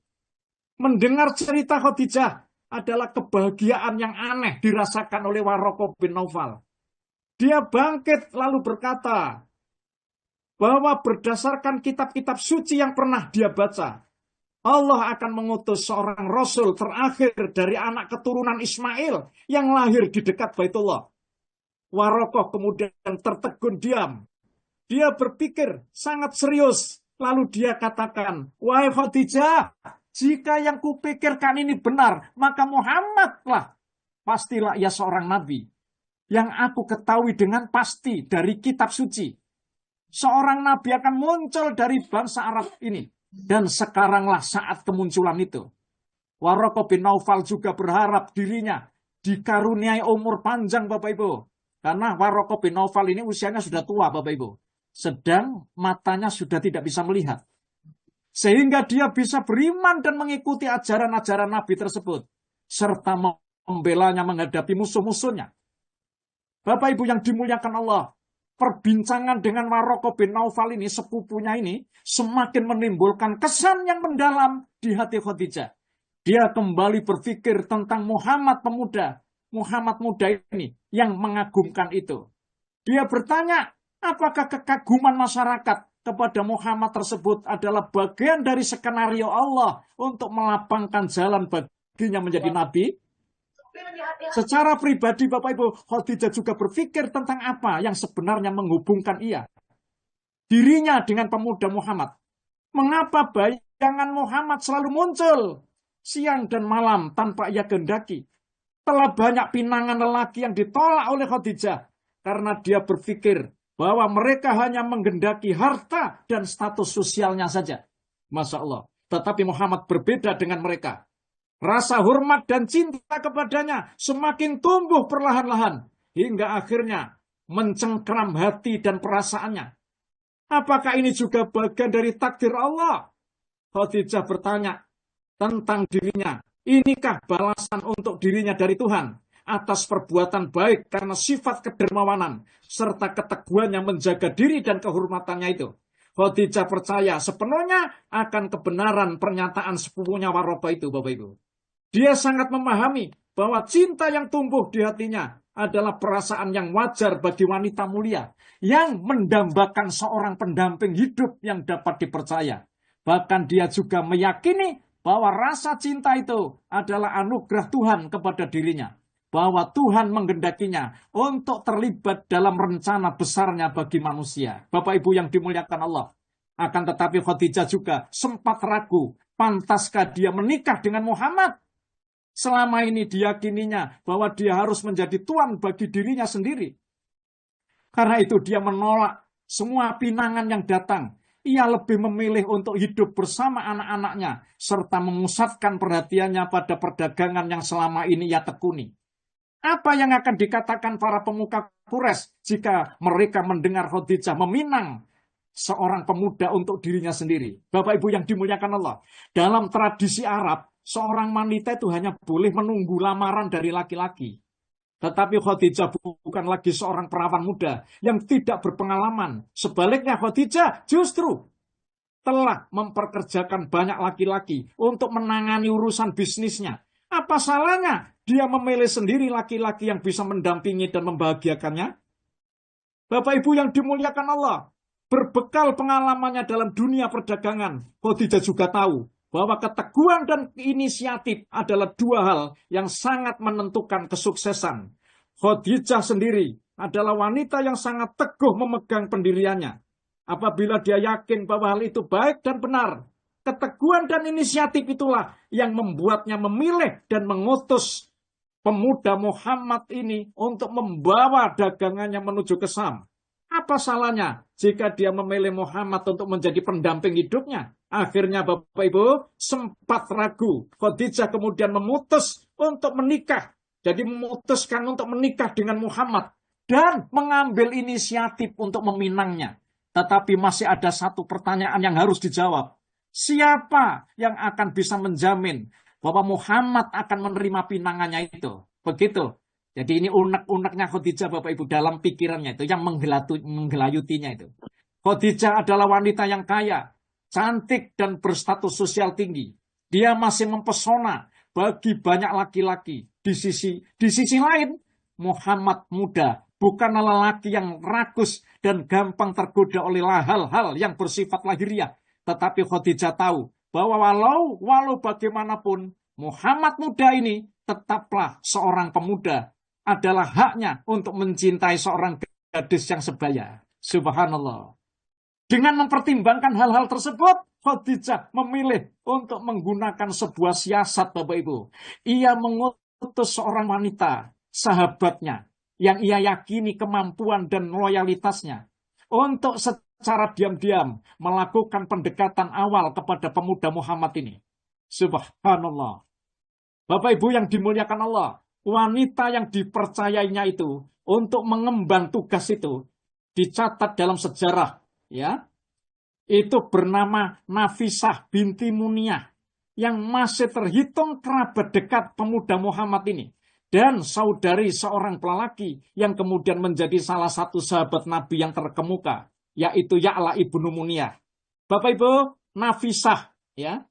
Mendengar cerita Khadijah adalah kebahagiaan yang aneh dirasakan oleh Warokoh bin Naufal. Dia bangkit lalu berkata bahwa berdasarkan kitab-kitab suci yang pernah dia baca, Allah akan mengutus seorang Rasul terakhir dari anak keturunan Ismail yang lahir di dekat Baitullah. Warokoh kemudian tertegun diam. Dia berpikir sangat serius. Lalu dia katakan, wahai Khadijah, jika yang kupikirkan ini benar, maka Muhammadlah. Pastilah ia seorang nabi. Yang aku ketahui dengan pasti dari kitab suci. Seorang nabi akan muncul dari bangsa Arab ini. Dan sekaranglah saat kemunculan itu. Warokoh bin Naufal juga berharap dirinya dikaruniai umur panjang, Bapak Ibu. Karena Warokoh bin Naufal ini usianya sudah tua, Bapak Ibu. Sedang matanya sudah tidak bisa melihat. Sehingga dia bisa beriman dan mengikuti ajaran-ajaran Nabi tersebut. Serta membelanya menghadapi musuh-musuhnya. Bapak Ibu yang dimuliakan Allah. Perbincangan dengan Warokoh bin Naufal ini, sepupunya ini, semakin menimbulkan kesan yang mendalam di hati Khadijah. Dia kembali berpikir tentang Muhammad pemuda. Muhammad muda ini yang mengagumkan itu. Dia bertanya, apakah kekaguman masyarakat kepada Muhammad tersebut adalah bagian dari skenario Allah untuk melapangkan jalan baginya menjadi nabi? Secara pribadi Bapak Ibu, Khadijah juga berpikir tentang apa yang sebenarnya menghubungkan dirinya dengan pemuda Muhammad. Mengapa bayangan Muhammad selalu muncul siang dan malam tanpa ia kehendaki? Telah banyak pinangan lelaki yang ditolak oleh Khadijah karena dia berpikir bahwa mereka hanya menghendaki harta dan status sosialnya saja. Masya Allah. Tetapi Muhammad berbeda dengan mereka. Rasa hormat dan cinta kepadanya semakin tumbuh perlahan-lahan hingga akhirnya mencengkram hati dan perasaannya. Apakah ini juga bagian dari takdir Allah? Khadijah bertanya tentang dirinya. Inikah balasan untuk dirinya dari Tuhan atas perbuatan baik karena sifat kedermawanan serta keteguhan yang menjaga diri dan kehormatannya itu? Khadijah percaya sepenuhnya akan kebenaran pernyataan sepupunya Warokoh itu, Bapak Ibu. Dia sangat memahami bahwa cinta yang tumbuh di hatinya adalah perasaan yang wajar bagi wanita mulia yang mendambakan seorang pendamping hidup yang dapat dipercaya. Bahkan dia juga meyakini bahwa rasa cinta itu adalah anugerah Tuhan kepada dirinya. Bahwa Tuhan menggendakinya untuk terlibat dalam rencana besarnya bagi manusia. Bapak Ibu yang dimuliakan Allah. Akan tetapi Khadijah juga sempat ragu. Pantaskah dia menikah dengan Muhammad? Selama ini diyakininya bahwa dia harus menjadi tuan bagi dirinya sendiri. Karena itu dia menolak semua pinangan yang datang. Ia lebih memilih untuk hidup bersama anak-anaknya serta memusatkan perhatiannya pada perdagangan yang selama ini ia tekuni. Apa yang akan dikatakan para pemuka Quraisy jika mereka mendengar Khadijah meminang seorang pemuda untuk dirinya sendiri? Bapak Ibu yang dimuliakan Allah, dalam tradisi Arab, seorang wanita itu hanya boleh menunggu lamaran dari laki-laki. Tetapi Khadijah bukan lagi seorang perawan muda yang tidak berpengalaman. Sebaliknya Khadijah justru telah memperkerjakan banyak laki-laki untuk menangani urusan bisnisnya. Apa salahnya dia memilih sendiri laki-laki yang bisa mendampingi dan membahagiakannya? Bapak Ibu yang dimuliakan Allah, berbekal pengalamannya dalam dunia perdagangan, Khadijah juga tahu bahwa keteguhan dan inisiatif adalah dua hal yang sangat menentukan kesuksesan. Khadijah sendiri adalah wanita yang sangat teguh memegang pendiriannya. Apabila dia yakin bahwa hal itu baik dan benar, Keteguhan dan inisiatif itulah yang membuatnya memilih dan mengutus pemuda Muhammad ini untuk membawa dagangannya menuju ke Sam. Apa salahnya jika dia memilih Muhammad untuk menjadi pendamping hidupnya? Akhirnya Bapak Ibu sempat ragu. Khadijah kemudian memutus untuk menikah. Jadi memutuskan untuk menikah dengan Muhammad. Dan mengambil inisiatif untuk meminangnya. Tetapi masih ada satu pertanyaan yang harus dijawab. Siapa yang akan bisa menjamin bahwa Muhammad akan menerima pinangannya itu? Begitu. Jadi ini unek-uneknya Khadijah Bapak Ibu dalam pikirannya itu yang menggelayutinya itu. Khadijah adalah wanita yang kaya, cantik dan berstatus sosial tinggi. Dia masih mempesona bagi banyak laki-laki. Di sisi lain, Muhammad muda, bukanlah lelaki yang rakus dan gampang tergoda oleh hal-hal yang bersifat lahiriah. Tetapi Khadijah tahu bahwa walau bagaimanapun Muhammad muda ini tetaplah seorang pemuda, adalah haknya untuk mencintai seorang gadis yang sebaya. Subhanallah. Dengan mempertimbangkan hal-hal tersebut, Khadijah memilih untuk menggunakan sebuah siasat, Bapak Ibu. Ia mengutus seorang wanita, sahabatnya, yang ia yakini kemampuan dan loyalitasnya, untuk secara diam-diam melakukan pendekatan awal kepada pemuda Muhammad ini. Subhanallah. Bapak Ibu yang dimuliakan Allah, wanita yang dipercayainya itu untuk mengemban tugas itu dicatat dalam sejarah, ya. Itu bernama Nafisah binti Muniyah yang masih terhitung kerabat dekat pemuda Muhammad ini dan saudari seorang lelaki yang kemudian menjadi salah satu sahabat Nabi yang terkemuka, yaitu Ya'la ibnu Muniyah. Bapak Ibu, Nafisah ya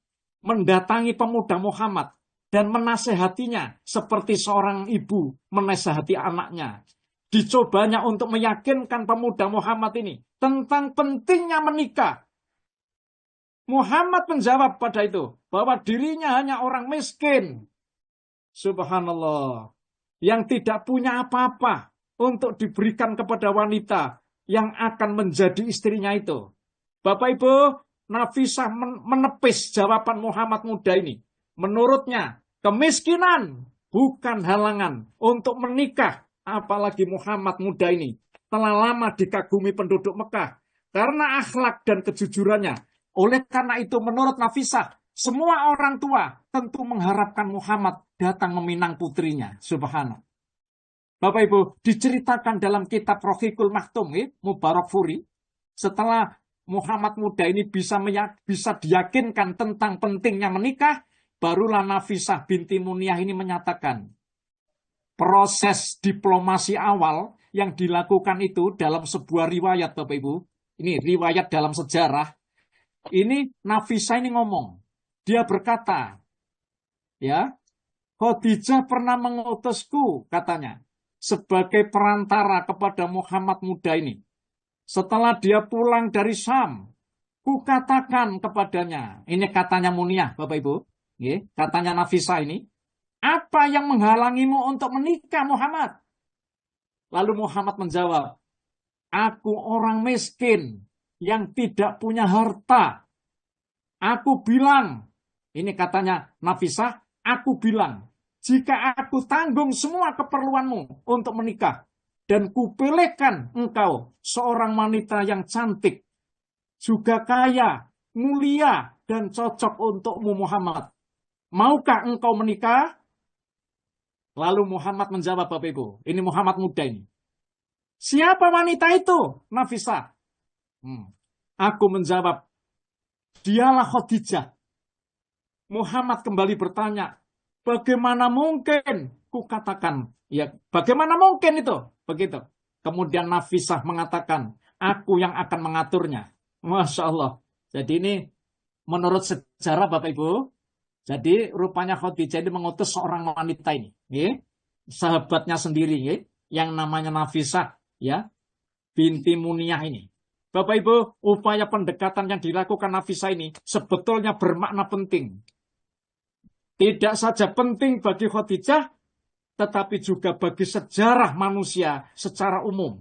mendatangi pemuda Muhammad dan menasehatinya seperti seorang ibu menasehati anaknya. Dicobanya untuk meyakinkan pemuda Muhammad ini tentang pentingnya menikah. Muhammad menjawab pada itu bahwa dirinya hanya orang miskin. Subhanallah. Yang tidak punya apa-apa untuk diberikan kepada wanita yang akan menjadi istrinya itu. Bapak Ibu, Nafisah menepis jawaban Muhammad muda ini. Menurutnya, kemiskinan bukan halangan untuk menikah. Apalagi Muhammad muda ini telah lama dikagumi penduduk Mekah karena akhlak dan kejujurannya. Oleh karena itu, menurut Nafisah, semua orang tua tentu mengharapkan Muhammad datang meminang putrinya. Subhanallah. Bapak Ibu, diceritakan dalam kitab Rohiqul Maktum, Mubarak Furi, setelah Muhammad muda ini bisa diyakinkan tentang pentingnya menikah, barulah Nafisah binti Muniyah ini menyatakan, proses diplomasi awal yang dilakukan itu dalam sebuah riwayat, Bapak Ibu, ini riwayat dalam sejarah, ini Nafisah ini ngomong, dia berkata, ya, Khadijah pernah mengutusku, katanya, sebagai perantara kepada Muhammad muda ini. Setelah dia pulang dari Syam, kukatakan kepadanya, ini katanya Muniyah, Bapak Ibu, katanya Nafisah ini, apa yang menghalangimu untuk menikah, Muhammad? Lalu Muhammad menjawab, aku orang miskin yang tidak punya harta. Aku bilang, ini katanya Nafisah, aku bilang, jika aku tanggung semua keperluanmu untuk menikah, dan kupilihkan engkau seorang wanita yang cantik, juga kaya, mulia, dan cocok untukmu Muhammad. Maukah engkau menikah? Lalu Muhammad menjawab, Bapak Ibu, ini Muhammad muda ini. Siapa wanita itu? Nafisah. Aku menjawab, dialah Khadijah. Muhammad kembali bertanya, bagaimana mungkin? Kukatakan, ya bagaimana mungkin itu? Begitu. Kemudian Nafisah mengatakan, aku yang akan mengaturnya. Masya Allah. Jadi ini menurut sejarah Bapak Ibu, jadi rupanya Khadijah ini mengutus seorang wanita ini, sahabatnya sendiri, yang namanya Nafisah, ya, binti Muniyah ini. Bapak Ibu, upaya pendekatan yang dilakukan Nafisah ini sebetulnya bermakna penting. Tidak saja penting bagi Khadijah, tetapi juga bagi sejarah manusia secara umum.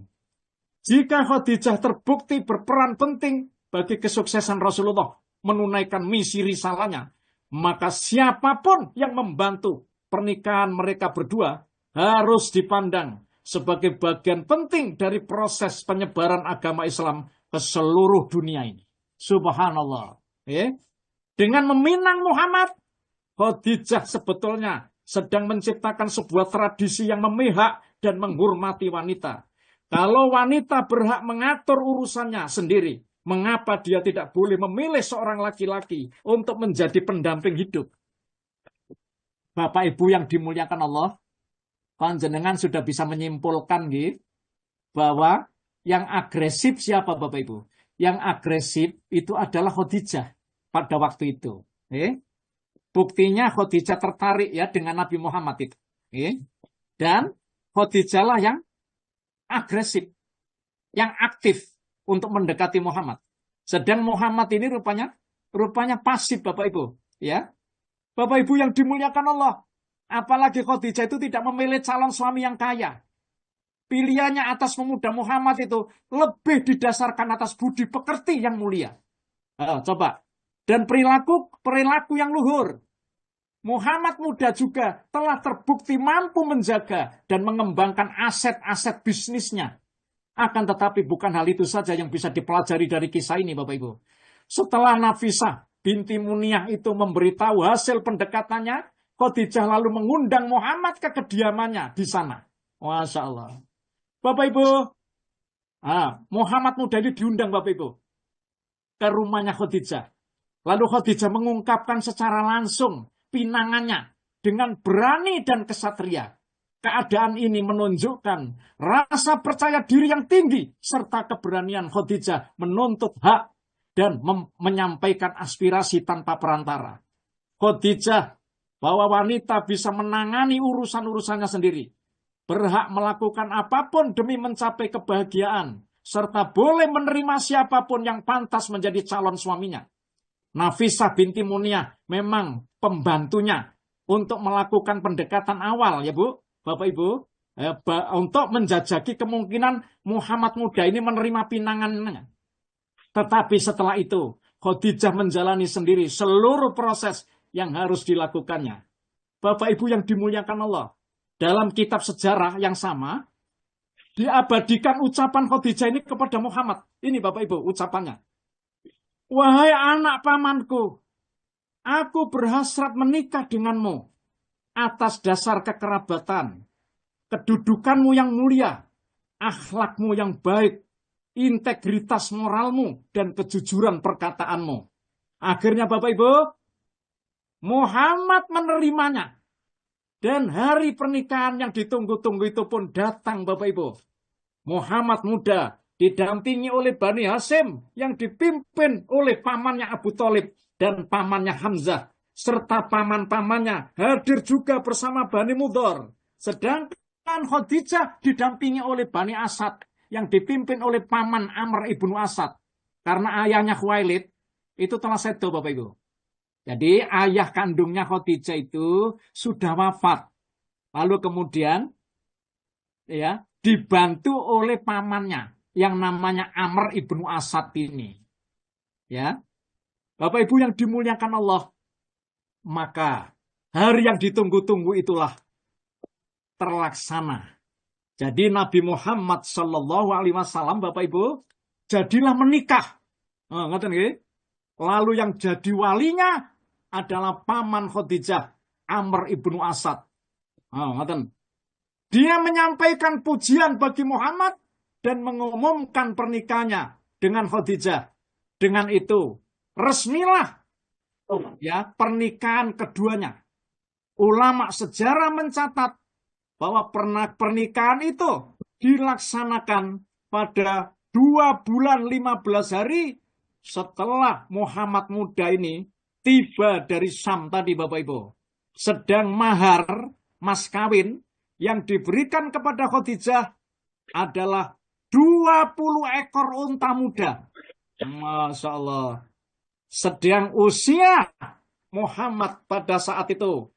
Jika Khadijah terbukti berperan penting bagi kesuksesan Rasulullah menunaikan misi risalahnya, maka siapapun yang membantu pernikahan mereka berdua harus dipandang sebagai bagian penting dari proses penyebaran agama Islam ke seluruh dunia ini. Subhanallah. Dengan meminang Muhammad, Khadijah sebetulnya sedang menciptakan sebuah tradisi yang memihak dan menghormati wanita. Kalau wanita berhak mengatur urusannya sendiri, mengapa dia tidak boleh memilih seorang laki-laki untuk menjadi pendamping hidup? Bapak Ibu yang dimuliakan Allah, panjenengan sudah bisa menyimpulkan bahwa yang agresif siapa Bapak Ibu? Yang agresif itu adalah Khadijah pada waktu itu. Buktinya Khadijah tertarik ya dengan Nabi Muhammad itu. Dan Khadijah lah yang agresif, yang aktif untuk mendekati Muhammad. Sedang Muhammad ini rupanya pasif Bapak Ibu. Ya, Bapak Ibu yang dimuliakan Allah. Apalagi Khadijah itu tidak memilih calon suami yang kaya. Pilihannya atas pemuda Muhammad itu lebih didasarkan atas budi pekerti yang mulia. Coba. Dan perilaku yang luhur. Muhammad muda juga telah terbukti mampu menjaga dan mengembangkan aset-aset bisnisnya. Akan tetapi bukan hal itu saja yang bisa dipelajari dari kisah ini, Bapak Ibu. Setelah Nafisah binti Muniyah itu memberitahu hasil pendekatannya, Khadijah lalu mengundang Muhammad ke kediamannya di sana. Masya Allah. Bapak Ibu, Muhammad muda ini diundang Bapak Ibu ke rumahnya Khadijah. Lalu Khadijah mengungkapkan secara langsung pinangannya dengan berani dan kesatria. Keadaan ini menunjukkan rasa percaya diri yang tinggi serta keberanian Khadijah menuntut hak dan menyampaikan aspirasi tanpa perantara. Khadijah bahwa wanita bisa menangani urusan-urusannya sendiri, berhak melakukan apapun demi mencapai kebahagiaan, serta boleh menerima siapapun yang pantas menjadi calon suaminya. Nafisah binti Muniyah memang pembantunya untuk melakukan pendekatan awal ya Bu, Bapak Ibu, untuk menjajaki kemungkinan Muhammad muda ini menerima pinangannya. Tetapi setelah itu Khadijah menjalani sendiri seluruh proses yang harus dilakukannya. Bapak Ibu yang dimuliakan Allah, dalam kitab sejarah yang sama diabadikan ucapan Khadijah ini kepada Muhammad. Ini Bapak Ibu ucapannya. Wahai anak pamanku, aku berhasrat menikah denganmu atas dasar kekerabatan, kedudukanmu yang mulia, akhlakmu yang baik, integritas moralmu, dan kejujuran perkataanmu. Akhirnya Bapak Ibu, Muhammad menerimanya. Dan hari pernikahan yang ditunggu-tunggu itu pun datang Bapak Ibu. Muhammad muda didampingi oleh Bani Hashim yang dipimpin oleh pamannya Abu Thalib dan pamannya Hamzah, serta paman-pamannya hadir juga bersama Bani Mudhar. Sedangkan Khadijah didampingi oleh Bani Asad yang dipimpin oleh paman Amr ibnu Asad. Karena ayahnya Khuwailid itu telah sedo Bapak Ibu. Jadi ayah kandungnya Khadijah itu sudah wafat. Lalu kemudian ya dibantu oleh pamannya yang namanya Amr ibnu Asad ini. Ya. Bapak Ibu yang dimuliakan Allah, maka hari yang ditunggu-tunggu itulah terlaksana. Jadi Nabi Muhammad Shallallahu Alaihi Wasallam, Bapak Ibu, jadilah menikah. Lalu yang jadi walinya adalah paman Khadijah, Amr ibnu Asad. Dia menyampaikan pujian bagi Muhammad dan mengumumkan pernikahannya dengan Khadijah. Dengan itu, resmilah ya pernikahan keduanya. Ulama sejarah mencatat bahwa pernikahan itu dilaksanakan pada 2 bulan 15 hari setelah Muhammad muda ini tiba dari Syam tadi Bapak Ibu. Sedang mahar mas kawin yang diberikan kepada Khadijah adalah 20 ekor unta muda. Masya Allah. Sedang usia Muhammad pada saat itu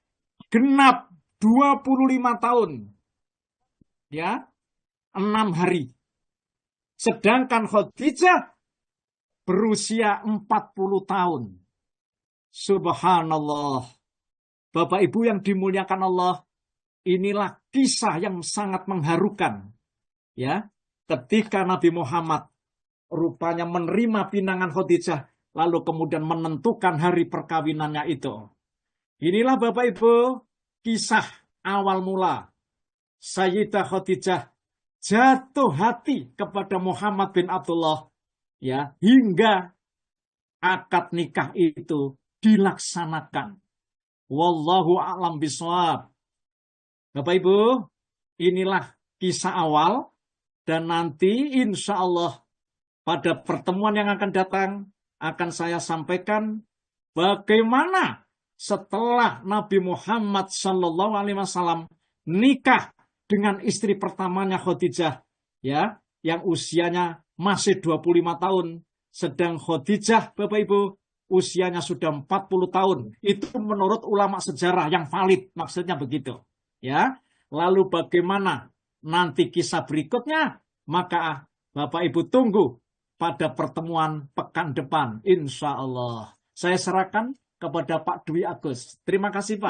genap 25 tahun. Ya, 6 hari. Sedangkan Khadijah berusia 40 tahun. Subhanallah. Bapak Ibu yang dimuliakan Allah, inilah kisah yang sangat mengharukan. Ya, ketika Nabi Muhammad rupanya menerima pinangan Khadijah, lalu kemudian menentukan hari perkawinannya itu. Inilah Bapak Ibu, kisah awal mula Sayyidah Khadijah jatuh hati kepada Muhammad bin Abdullah, ya, hingga akad nikah itu dilaksanakan. Wallahu a'lam bishawab. Bapak Ibu, inilah kisah awal, dan nanti insya Allah pada pertemuan yang akan datang akan saya sampaikan bagaimana setelah Nabi Muhammad SAW nikah dengan istri pertamanya Khadijah, ya, yang usianya masih 25 tahun, sedang Khadijah Bapak Ibu usianya sudah 40 tahun. Itu menurut ulama sejarah yang valid, maksudnya begitu. Ya, lalu bagaimana nanti kisah berikutnya? Maka Bapak Ibu tunggu pada pertemuan pekan depan, insya Allah. Saya serahkan kepada Pak Dwi Agus. Terima kasih Pak.